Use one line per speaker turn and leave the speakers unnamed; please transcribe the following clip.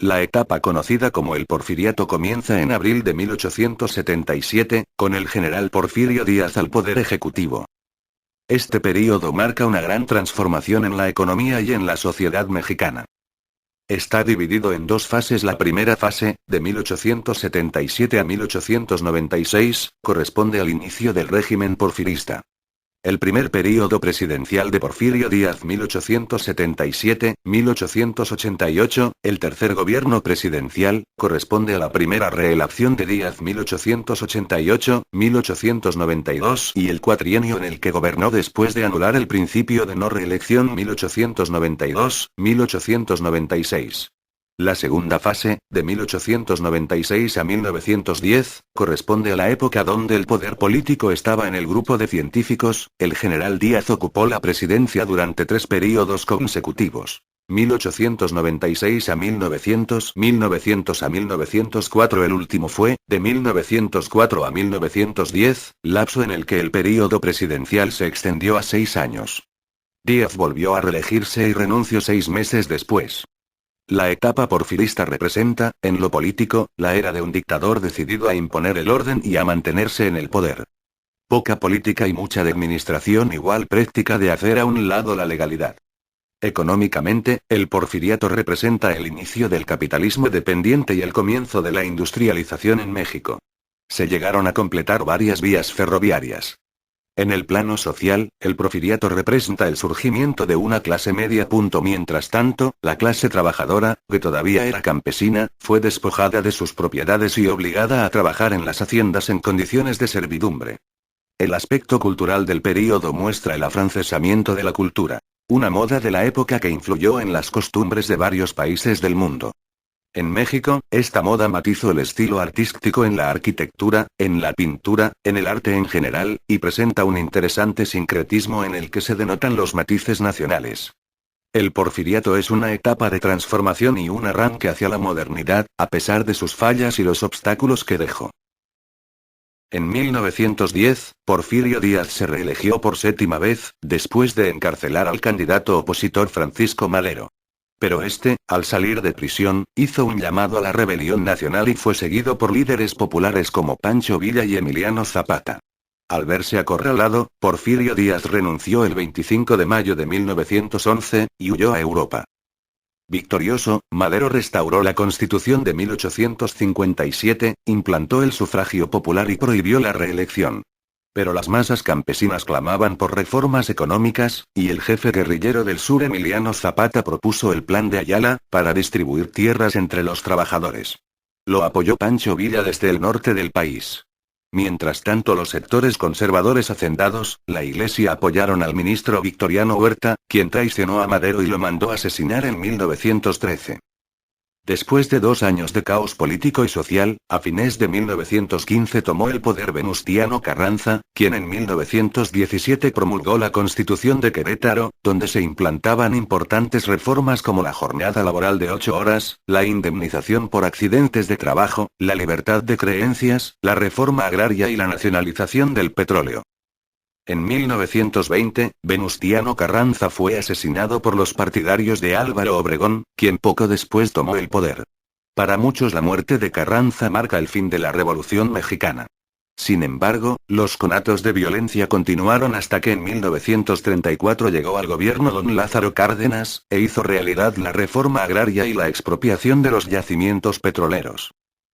La etapa conocida como el Porfiriato comienza en abril de 1877, con el general Porfirio Díaz al poder ejecutivo. Este período marca una gran transformación en la economía y en la sociedad mexicana. Está dividido en dos fases. La primera fase, de 1877 a 1896, corresponde al inicio del régimen porfirista. El primer período presidencial de Porfirio Díaz 1877-1888, el tercer gobierno presidencial, corresponde a la primera reelección de Díaz 1888-1892 y el cuatrienio en el que gobernó después de anular el principio de no reelección 1892-1896. La segunda fase, de 1896 a 1910, corresponde a la época donde el poder político estaba en el grupo de científicos. El general Díaz ocupó la presidencia durante 3 períodos consecutivos. 1896 a 1900, 1900 a 1904. El último fue, de 1904 a 1910, lapso en el que el período presidencial se extendió a 6 años. Díaz volvió a reelegirse y renunció 6 meses después. La etapa porfirista representa, en lo político, la era de un dictador decidido a imponer el orden y a mantenerse en el poder. Poca política y mucha de administración, igual práctica de hacer a un lado la legalidad. Económicamente, el porfiriato representa el inicio del capitalismo dependiente y el comienzo de la industrialización en México. Se llegaron a completar varias vías ferroviarias. En el plano social, el porfiriato representa el surgimiento de una clase media. Mientras tanto, la clase trabajadora, que todavía era campesina, fue despojada de sus propiedades y obligada a trabajar en las haciendas en condiciones de servidumbre. El aspecto cultural del período muestra el afrancesamiento de la cultura, una moda de la época que influyó en las costumbres de varios países del mundo. En México, esta moda matizó el estilo artístico en la arquitectura, en la pintura, en el arte en general, y presenta un interesante sincretismo en el que se denotan los matices nacionales. El porfiriato es una etapa de transformación y un arranque hacia la modernidad, a pesar de sus fallas y los obstáculos que dejó. En 1910, Porfirio Díaz se reeligió por 7ª vez, después de encarcelar al candidato opositor Francisco Madero. Pero este, al salir de prisión, hizo un llamado a la rebelión nacional y fue seguido por líderes populares como Pancho Villa y Emiliano Zapata. Al verse acorralado, Porfirio Díaz renunció el 25 de mayo de 1911, y huyó a Europa. Victorioso, Madero restauró la Constitución de 1857, implantó el sufragio popular y prohibió la reelección. Pero las masas campesinas clamaban por reformas económicas, y el jefe guerrillero del sur Emiliano Zapata propuso el Plan de Ayala, para distribuir tierras entre los trabajadores. Lo apoyó Pancho Villa desde el norte del país. Mientras tanto, los sectores conservadores hacendados, la Iglesia, apoyaron al ministro Victoriano Huerta, quien traicionó a Madero y lo mandó asesinar en 1913. Después de 2 años de caos político y social, a fines de 1915 tomó el poder Venustiano Carranza, quien en 1917 promulgó la Constitución de Querétaro, donde se implantaban importantes reformas como la jornada laboral de 8 horas, la indemnización por accidentes de trabajo, la libertad de creencias, la reforma agraria y la nacionalización del petróleo. En 1920, Venustiano Carranza fue asesinado por los partidarios de Álvaro Obregón, quien poco después tomó el poder. Para muchos, la muerte de Carranza marca el fin de la Revolución Mexicana. Sin embargo, los conatos de violencia continuaron hasta que en 1934 llegó al gobierno don Lázaro Cárdenas, e hizo realidad la reforma agraria y la expropiación de los yacimientos petroleros.